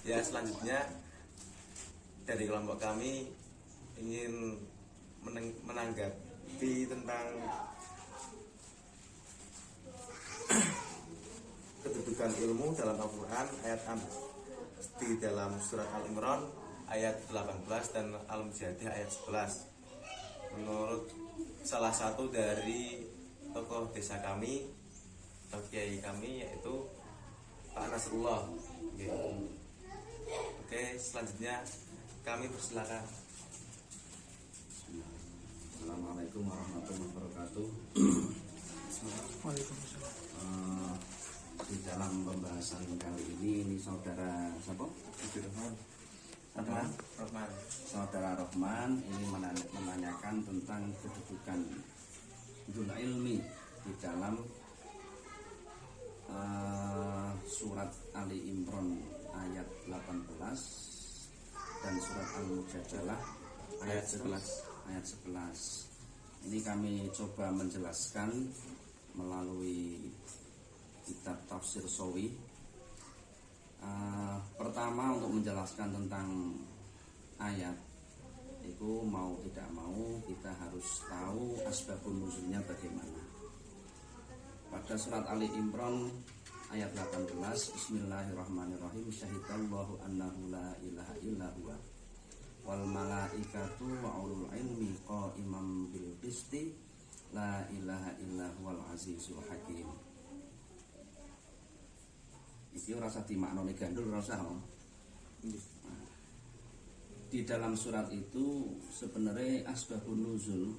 Ya, selanjutnya dari kelompok kami ingin menanggapi tentang kedudukan ilmu dalam Al-Quran ayat di dalam surat Al-Imran ayat 18 dan Al-Mujadilah ayat 11. Menurut salah satu dari tokoh desa kami atau kiai kami, yaitu Pak Nasrullah. Oke, selanjutnya kami persilakan. Assalamualaikum warahmatullahi wabarakatuh. Waalaikumsalam. Di dalam pembahasan kali ini saudara siapa? Saudara Rohman ini menanyakan tentang kedudukan dzul ilmi di dalam surat Ali Imran ayat 18 dan surat Al-Mujadalah ayat 11. Ini kami coba menjelaskan melalui kitab Tafsir Shawi. Pertama, untuk menjelaskan tentang ayat itu, mau tidak mau kita harus tahu asbabun nuzulnya bagaimana. Pada surat Ali Imran ayat 18, Bismillahirrahmanirrahim, syahidallahu annahu la ilaha illa huwa wal malaikatu wa ulul ilmi qaiman bil qisti la ilaha illa huwal azizul hakim. Iki ora usah dimaknani gandul, ora usah. Di dalam surat itu sebenarnya asbabun nuzul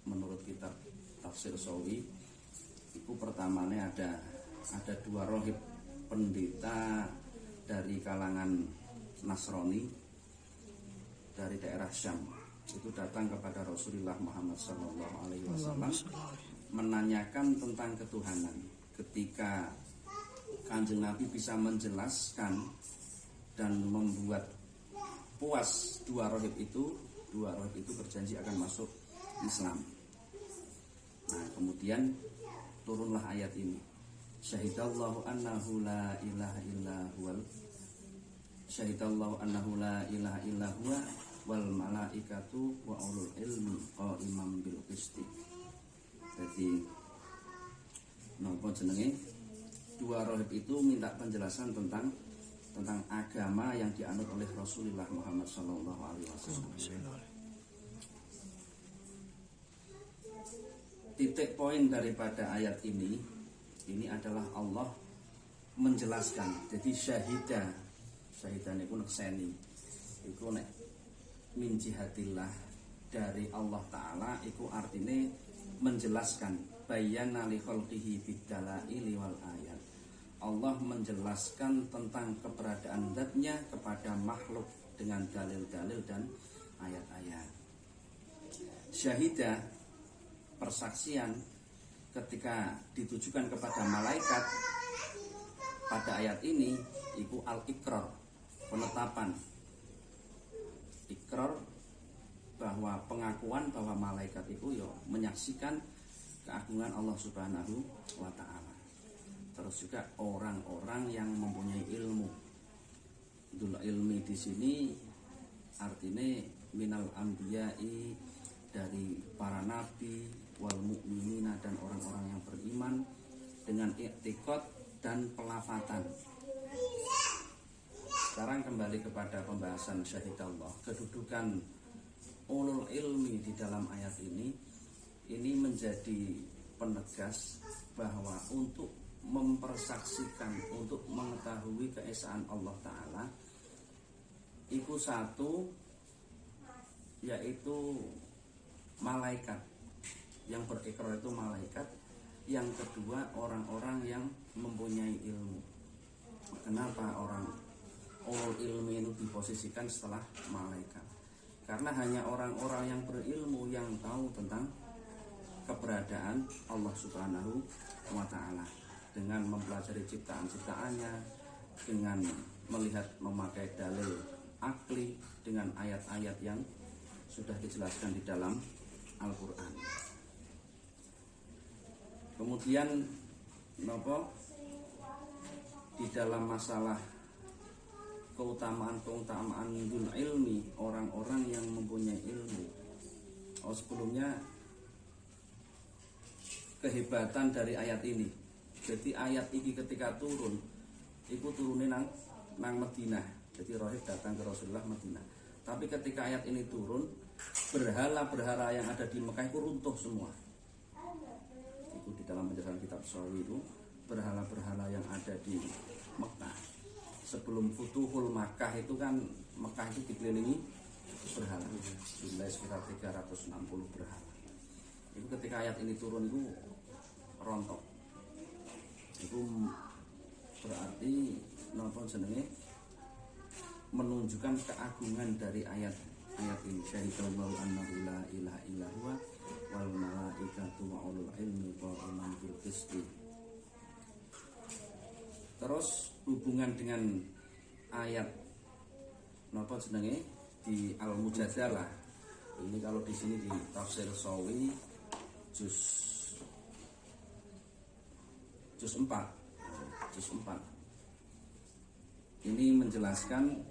menurut kitab Tafsir Shawi itu pertamanya ada dua rohib pendeta dari kalangan Nasrani dari daerah Syam. Itu datang kepada Rasulullah Muhammad SAW menanyakan tentang ketuhanan. Ketika Kanjeng Nabi bisa menjelaskan dan membuat puas dua rohib itu berjanji akan masuk Islam. Nah, kemudian turunlah ayat ini, syahidallahu annahu la ilaha illa huwal syahidallahu annahu la ilaha illa huwa wal malaikatu wa ulul ilmi qaiman bil qisti. Jadi napa jenenge, dua rohib itu minta penjelasan tentang agama yang dianut oleh Rasulullah Muhammad SAW. Titik poin daripada ayat ini adalah Allah menjelaskan. Jadi syahidah niku nekseni iku nek min jihatillah dari Allah Ta'ala, iku artine menjelaskan, bayyana li khalqihi bidalaili wal ayat. Allah menjelaskan tentang keberadaan zatnya kepada makhluk dengan dalil-dalil dan ayat-ayat. Syahidah, persaksian, ketika ditujukan kepada malaikat pada ayat ini iku al-iqrar, penetapan. Iqrar bahwa pengakuan bahwa malaikat itu menyaksikan keagungan Allah Subhanahu wa Ta'ala. Terus juga orang-orang yang mempunyai ilmu. Dzul ilmi di sini artinya minal anbiya'i, dari para nabi, wal mu'minina, dan orang-orang yang beriman dengan i'tiqad dan pelafatan. Sekarang kembali kepada pembahasan syahidallah. Kedudukan ulul ilmi di dalam ayat ini menjadi penegas bahwa untuk mempersaksikan, untuk mengetahui keesaan Allah Ta'ala, itu satu, yaitu malaikat. Yang berikrar itu malaikat. Yang kedua, orang-orang yang mempunyai ilmu. Kenapa orang ulul ilmi itu diposisikan setelah malaikat? Karena hanya orang-orang yang berilmu yang tahu tentang keberadaan Allah Subhanahu wa Ta'ala, dengan mempelajari ciptaan-ciptaannya, dengan melihat memakai dalil akli, dengan ayat-ayat yang sudah dijelaskan di dalam Al-Quran. Kemudian di dalam masalah keutamaan dul ilmi, orang-orang yang mempunyai ilmu. Sebelumnya kehebatan dari ayat ini. Jadi ayat ini ketika turun, itu turunnya nang Madinah. Jadi Rohib datang ke Rasulullah Madinah. Tapi ketika ayat ini turun, berhala-berhala yang ada di Mekah itu runtuh semua. Itu di dalam penjelasan kitab Sawi itu, berhala-berhala yang ada di Mekah. Sebelum Futuhul Makkah itu kan Mekah itu dikelilingi berhala. Jumlah sekitar 360 berhala. Itu ketika ayat ini turun itu rontok. Itu berarti napa jenenge menunjukkan keagungan dari ayat ini. Syahidallahu annahu la ilaha illa huwa wal malaikatu wa ulul ilmi qa'iman bil qisti. Terus hubungan dengan ayat napa jenenge di Al-Mujadalah. Ini kalau di sini di Tafsir Sawi juz 4. Ini menjelaskan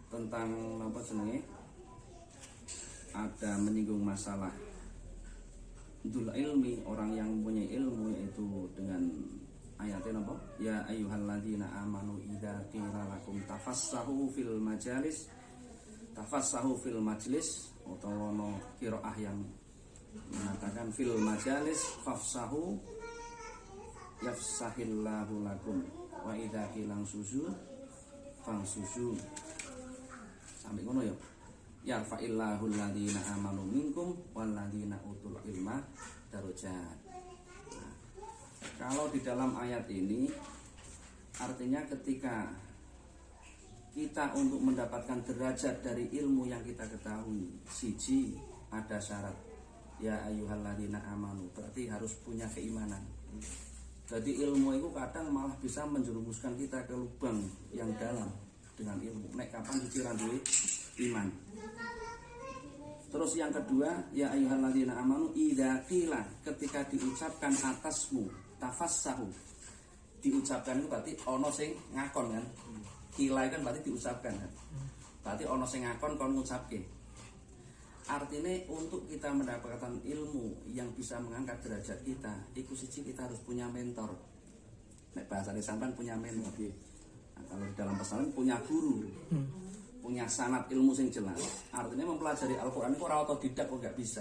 tentang apa jenenge? Ada menyinggung masalah dul ilmi, orang yang mempunyai ilmu, yaitu dengan ayatnya apa? Ya ayyuhalladzina amanu idza qila lakum tafassahu fil majlis, utawa no qiraah yang mengatakan fil majalis fafsahu yafsahillahu lakum wa idza qila suzu fangsuzu. Sampai ngono ya. Yarfa'illahu alladzina amanu minkum walladzina utul ilma darajat. Nah, kalau di dalam ayat ini artinya ketika kita untuk mendapatkan derajat dari ilmu yang kita ketahui, siji ada syarat. Ya ayyuhalladzina amanu, berarti harus punya keimanan. Jadi ilmu itu kadang malah bisa menjerumuskan kita ke lubang yang dalam dengan ilmu. Nek kapan diciran duwe iman. Terus yang kedua, ya ayyuhalladzina amanu idza qila, ketika diucapkan atasmu tafassahu. Diucapkan itu berarti ono sing ngakon kan. Qila kan berarti diucapkan kan. Berarti ono sing ngakon kon ngucapke. Artinya untuk kita mendapatkan ilmu yang bisa mengangkat derajat kita, iku siji kita harus punya mentor. Nek bahasa sampean punya mentor. Nah, kalau di dalam pesantren punya guru. Punya sanad ilmu sing jelas. Artinya mempelajari Al-Qur'an itu ora otodidak kok gak bisa.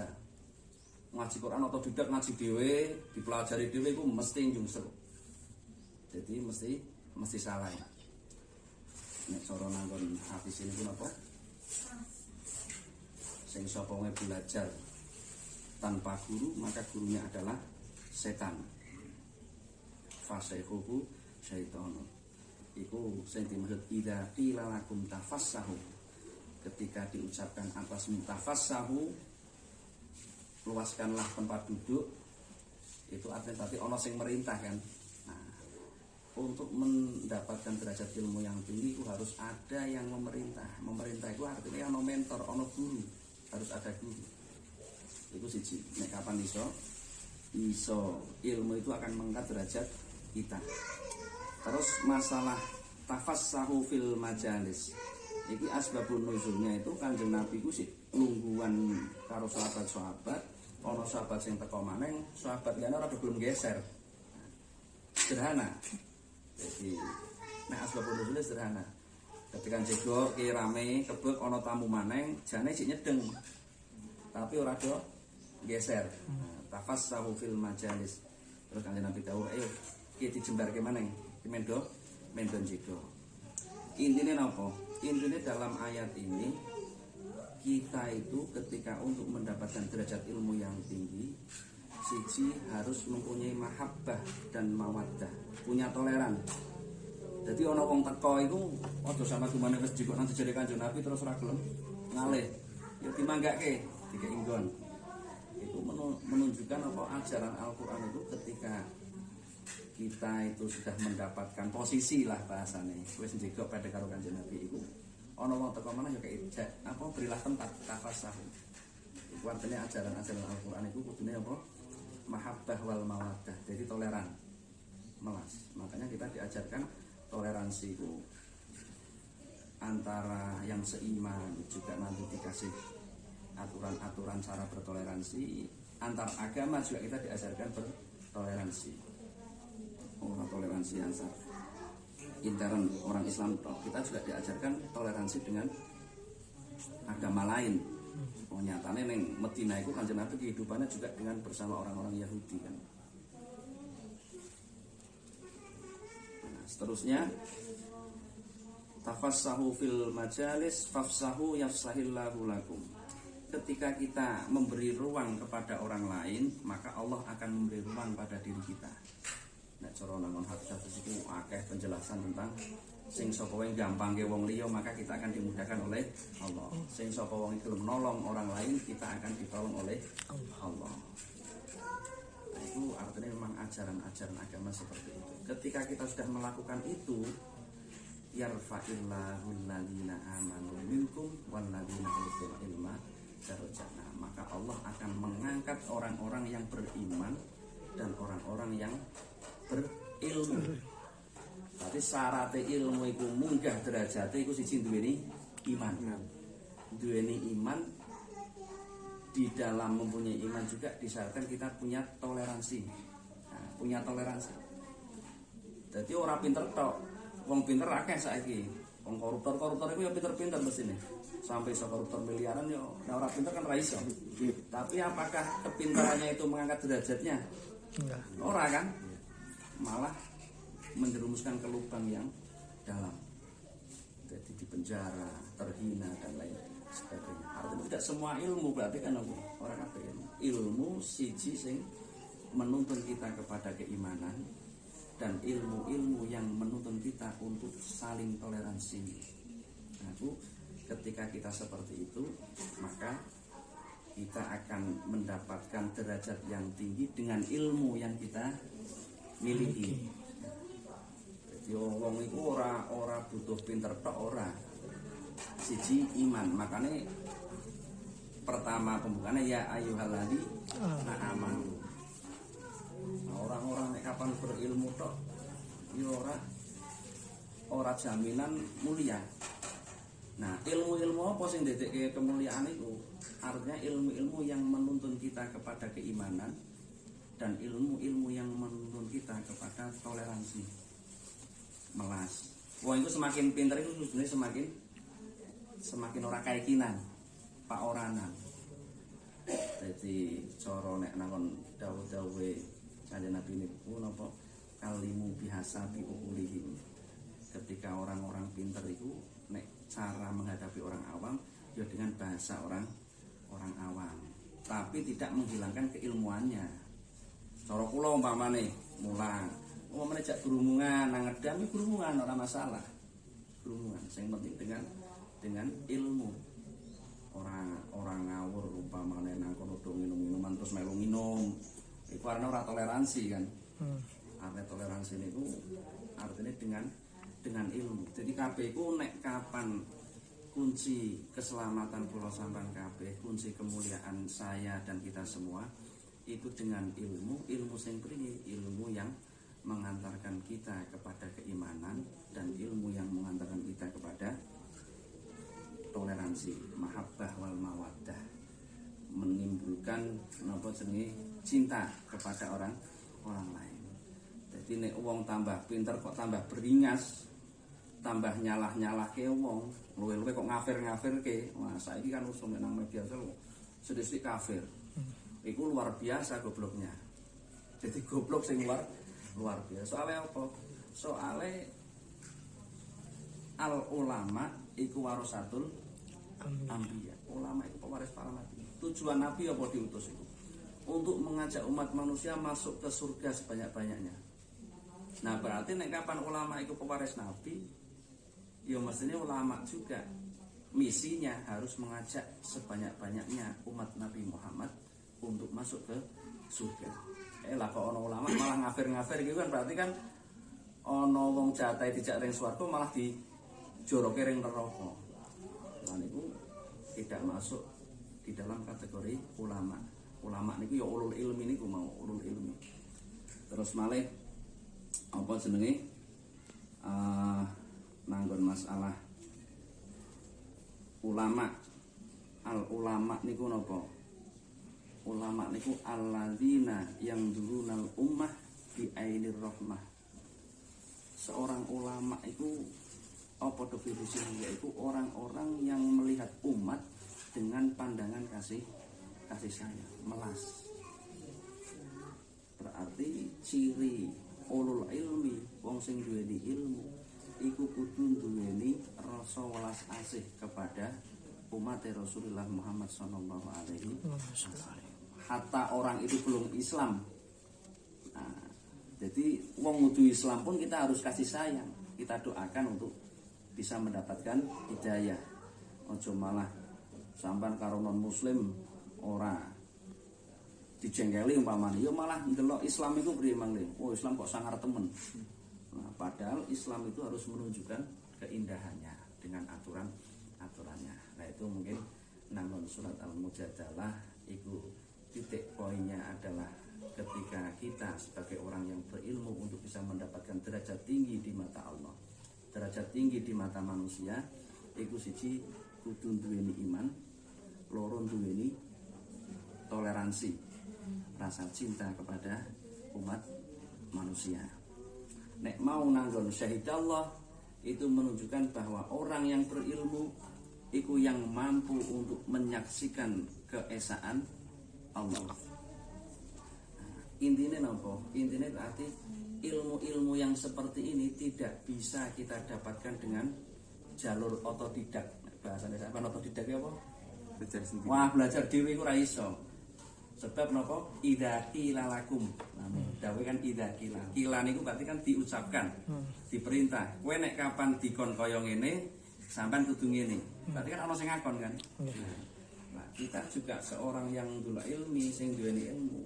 Ngaji Quran otodidak, ngaji dhewe, dipelajari dhewe iku mesti njungsel. Jadi mesti salah. Nek cara nanggon hadis ini ku napa? Sing sapa belajar tanpa guru, maka gurunya adalah setan. Fasaihuhu syaitonun. Iku sing dimaksud idza qila lakum tafassahu, ketika diucapkan atas tafassahu, luaskanlah tempat duduk, itu artinya tadi ono sing merintah kan. Nah, untuk mendapatkan derajat ilmu yang tinggi itu harus ada yang memerintah. Memerintah itu artinya ono mentor, ono guru, harus ada guru. Itu siji. Nek kapan iso ilmu itu akan mengangkat derajat kita. Terus masalah tafassahu fil majalis. Iki asbabun nuzulnya itu Kanjeng Nabi ku sih lungguhan karo sahabat-sahabat, ana sahabat sing teko maneng, sahabat liyane ora belum geser. Sederhana. Jadi nek asbabun nuzulnya sederhana. Ketika jego ki rame kebek ana tamu maneng, jane sik nyedeng. Tapi ora do geser. Tafassahu fil majalis. Terus Kanjeng Nabi dawuh, "Ayo ki dijembarke maneng." Mendon jigo. Intinya apa? Intinya dalam ayat ini kita itu ketika untuk mendapatkan derajat ilmu yang tinggi, siji harus mempunyai mahabbah dan mawaddah, punya toleran. Jadi ono wong teko iku aja sama dumane wis jikok nang jejere Kanjeng Nabi terus ora gelem ngalih. Ya dimanggake dikeinggon. Itu menunjukkan apa ajaran Al-Qur'an itu ketika kita itu sudah mendapatkan posisi lah bahasane wis njegok pada karo Kanjeng Nabi iku ana wong teko manah ya kayak berilah tempat tafasah. Iku artinya ajaran-ajaran Al-Qur'an itu kudune apa? Mahabbah wal mawaddah. Jadi toleran. Melas. Makanya kita diajarkan toleransi itu antara yang seiman, juga nanti dikasih aturan-aturan cara bertoleransi. Antar agama juga kita diajarkan bertoleransi. Orang toleransi antar intern orang Islam, kita juga diajarkan toleransi dengan agama lain. Oh, nyatanya neng Medina itu Kanjeng Nabi kehidupannya juga dengan bersama orang-orang Yahudi kan. Nah, seterusnya tafassahu fil majalis fafsahu yafsahillahu lakum. Ketika kita memberi ruang kepada orang lain, maka Allah akan memberi ruang pada diri kita. Nek cara nang hadis itu akeh penjelasan tentang sing sapa wae gampangke wong liya maka kita akan dimudahkan oleh Allah. Sing sapa wong iku menolong orang lain kita akan ditolong oleh Allah. Nah, itu artinya memang ajaran-ajaran agama seperti itu. Ketika kita sudah melakukan itu, yarfa'illahu alladziina aamanu minkum walladziina utul ilma darajatna. Maka Allah akan mengangkat orang-orang yang beriman dan orang-orang yang berilmu. Tapi syarat ilmu itu munggah derajate iku siji duweni iman. Duweni iman, di dalam mempunyai iman juga disyaratkan kita punya toleransi. Nah, punya toleransi. Jadi orang pinter tok, wong pinter akeh saiki. Wong koruptor itu ya pinter-pinter mesine. Sampai iso koruptor miliaran yo, nah orang pinter kan ra iso. Tapi apakah kepintarannya itu mengangkat derajatnya? Enggak. Ora kan? Malah menjerumuskan ke lubang yang dalam, jadi di penjara, terhina dan lain sebagainya. Artinya tidak semua ilmu berarti kan orang apa ilmu siji sing menuntun kita kepada keimanan dan ilmu-ilmu yang menuntun kita untuk saling toleransi. Nah, itu ketika kita seperti itu maka kita akan mendapatkan derajat yang tinggi dengan ilmu yang kita miliki. Jadi wong iku ora butuh pinter tok ora. Siji iman, makanya pertama pembukaannya ya ayyuhalladzina amanu. Nah, orang-orang nek kapan berilmu tok ya ora jaminan mulia. Nah, ilmu-ilmu apa sing ndedekke kemuliaan itu? Artinya ilmu-ilmu yang menuntun kita kepada keimanan dan ilmu-ilmu yang menuntun kita kepada toleransi. Melas. Wong itu semakin pintar itu sebenarnya semakin ora keyakinan, pak oranan. Jadi cara nek nangon dawuh-dawuhe Kanjeng Nabi niku napa kalimu bihasa bi ukulihim. Ketika orang-orang pintar itu nek cara menghadapi orang awam ya dengan bahasa orang awam, tapi tidak menghilangkan keilmuannya. Cara kula umpamane mulang menejak berhubungan, ngedami berhubungan orang masalah. Berhubungan, yang penting dengan ilmu. Orang ngawur umpamane nang kono do minum-minuman terus melu minum. Iku arane ora toleransi kan. Artinya toleransi niku artinya dengan ilmu. Jadi kabeh iku nek kapan kunci keselamatan kula sampean kabeh, kunci kemuliaan saya dan kita semua itu dengan ilmu sing priye? Ilmu yang mengantarkan kita kepada keimanan dan ilmu yang mengantarkan kita kepada toleransi, mahabbah wal mawaddah, menimbulkan napa jenenge cinta kepada orang lain. Jadi nek wong tambah pinter kok tambah beringas, tambah nyalah-nyalahke wong, luwe-luwe kok ngafir-ngafirke. Wah, saiki kan usum nang media sosial sedhisik kafir. Iku luar biasa gobloknya. Jadi goblok sing luar biasa. Soalnya apa? Soalnya al ulama iku warasatul anbiya. Ulama itu pewaris para nabi. Tujuan nabi apa diutus itu? Untuk mengajak umat manusia masuk ke surga sebanyak-banyaknya. Nah, berarti nek kapan ulama itu pewaris nabi, ya mestinya ulama juga misinya harus mengajak sebanyak-banyaknya umat Nabi Muhammad untuk masuk ke surga. Lah kok ono ulama malah ngafir-ngafir gitu kan, berarti kan ono wong jatahe dijak ring swarga malah dijoroke ring neraka. Lah niku tidak masuk di dalam kategori ulama. Ulama niku ya ulul ilmi niku mau ulul ilmi. Terus malih apa jenenge nanggon masalah ulama. Al ulama niku napa? Ulama niku alladzina yang durunal ummah bi ainir rahmah. Seorang ulama itu apa definisinya? Yaitu orang-orang yang melihat umat dengan pandangan kasih sayang, melas. Berarti ciri ulul ilmi, wong sing duweni ilmu iku kudu duweni rasa welas asih kepada umat Rasulullah Muhammad sallallahu alaihi wasallam. Hatta orang itu belum Islam. Nah, jadi wong kudu Islam pun kita harus kasih sayang. Kita doakan untuk bisa mendapatkan hidayah. Ojo malah sampan karo non muslim ora dijengkeli umpamane, yo malah ndelok Islam itu priye mangke. Oh, Islam kok sangar temen. Nah, padahal Islam itu harus menunjukkan keindahannya dengan aturannya. Nah, itu mungkin nanggon surat Al-Mujadalah itu titik poinnya adalah ketika kita sebagai orang yang berilmu untuk bisa mendapatkan derajat tinggi di mata Allah, derajat tinggi di mata manusia, iku siji kudu duweni iman, loro duweni toleransi, rasa cinta kepada umat manusia. Nek mau nanggon syahidallah itu menunjukkan bahwa orang yang berilmu itu yang mampu untuk menyaksikan keesaan Allah. Nah, intinya apa? Intinya berarti ilmu-ilmu yang seperti ini tidak bisa kita dapatkan dengan jalur otodidak. Bahasanya apa otodidak ya apa? Belajar sendiri. Wah, belajar dewi ku ra iso. Sebab napa? Idza qila lakum. Dawe kan idza qila. Qila niku berarti kan diucapkan, diperintah. Kowe nek kapan dikon kaya ngene, sampean kudu ngene. Berarti kan ana sing ngakon kan. Nah, kita juga seorang yang dulu ilmi, sing duweni ilmu.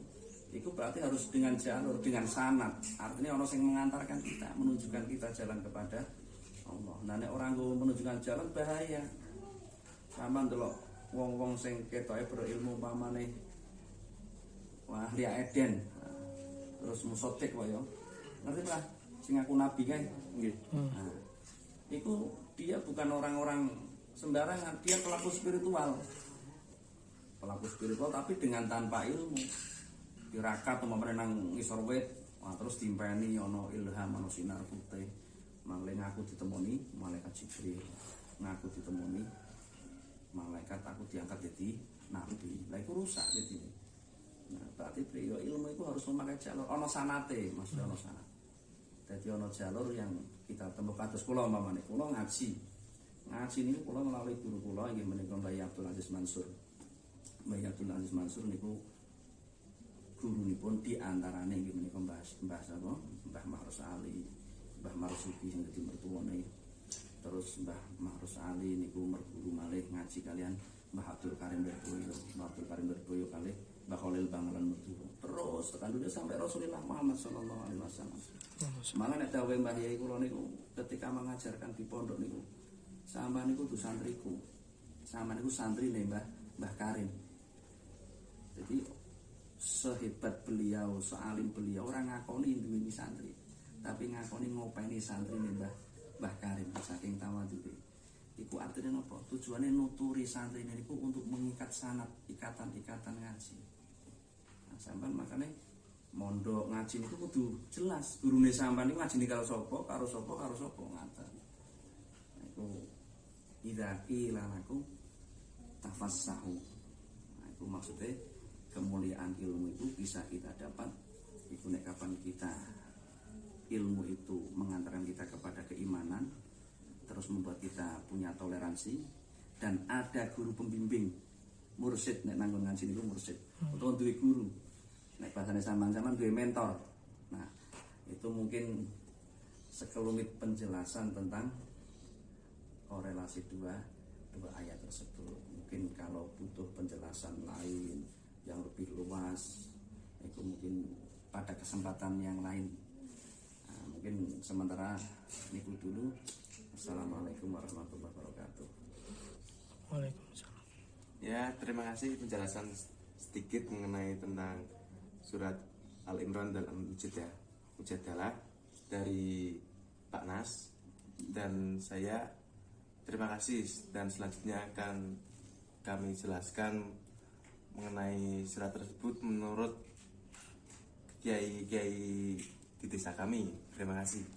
Itu berarti harus dengan jalur, dengan sanad. Artinya ana sing mengantarkan kita, menunjukkan kita jalan kepada Allah. Nah, nek orang menunjukkan jalan bahaya. Sampeyan delok wong-wong sing ketoke berilmu pamane wah Lia Eden, terus musotek wae yo. Ngerti lah sing aku nabi kan. Nggih. Nah, itu dia bukan orang-orang sembarangan, dia pelaku spiritual. Pelaku spiritual tapi dengan tanpa ilmu. Tirakat umpamane nang ngisor wit, terus dimpeni ana ilham ana sinar putih. Mangke ngaku ditemoni malaikat Jibril. Ngaku ditemoni malaikat aku diangkat jadi nabi. Lah iku rusak jadi. Nah, berarti priyo ilmu itu harus memakai jalur ana sanate, maksudnya ana sanat. Dadi ana jalur yang kita temukan kados kula umpamane kula ngaji. Ngaji niku kula melalui guru kula inggih menika Mbah Abdul Aziz Mansur. Mbah Abdul Aziz Mansur niku gurunipun di antarane inggih menika Mbah sapa? Mbah Mahrus Ali, Mbah Marzuki sing dadi mertuane. Terus Mbah Mahrus Ali niku merguru malih ngaji kalian Mbah Abdul Karim Lirboyo, Mbah Abdul Karim Lirboyo kalih Mbah Khalil Bangalan Metu. Terus tekan dunia sampai Rasulullah Muhammad sallallahu alaihi wasallam. Malah nek dawuh Mbah Yai kula niku ketika mengajarkan di pondok niku, sampean niku tuh santriku. Sampean niku santrine Mbah Karim. Jadi sehebat beliau, sealim beliau orang ngakoni duweni santri, tapi ngakoni ngopeni santrine Mbah Karim saking tawadhuke. Iku artinya apa? Tujuannya nuturi santri niku untuk mengikat sanad, ikatan-ikatan ngaji. Nah, sampean makanya mondok ngaji niku kudu jelas. Gurune sampean niku ngajine karo sapa ngaten. Nah, iku idza qila lakum tafassahu. Nah, itu maksudnya kemuliaan ilmu itu bisa kita dapat iku nek kapan kita ilmu itu mengantarkan kita kepada keimanan, terus membuat kita punya toleransi, dan ada guru pembimbing, mursyid nek nanggon ngaji niku mursyid. Utawa duwe guru. Nek bahasane sampean duwe mentor. Nah, itu mungkin sekelumit penjelasan tentang korelasi dua ayat tersebut. Mungkin kalau butuh penjelasan lain yang lebih luas, itu mungkin pada kesempatan yang lain. Nah, mungkin sementara niku dulu. Assalamualaikum warahmatullahi wabarakatuh. Waalaikumsalam. Ya, terima kasih penjelasan sedikit mengenai tentang surat Al-Imran dan Al-Mujadalah dari Pak Nas, dan saya Terima kasih, dan selanjutnya akan kami jelaskan mengenai surat tersebut menurut kiai-kiai di desa kami. Terima kasih.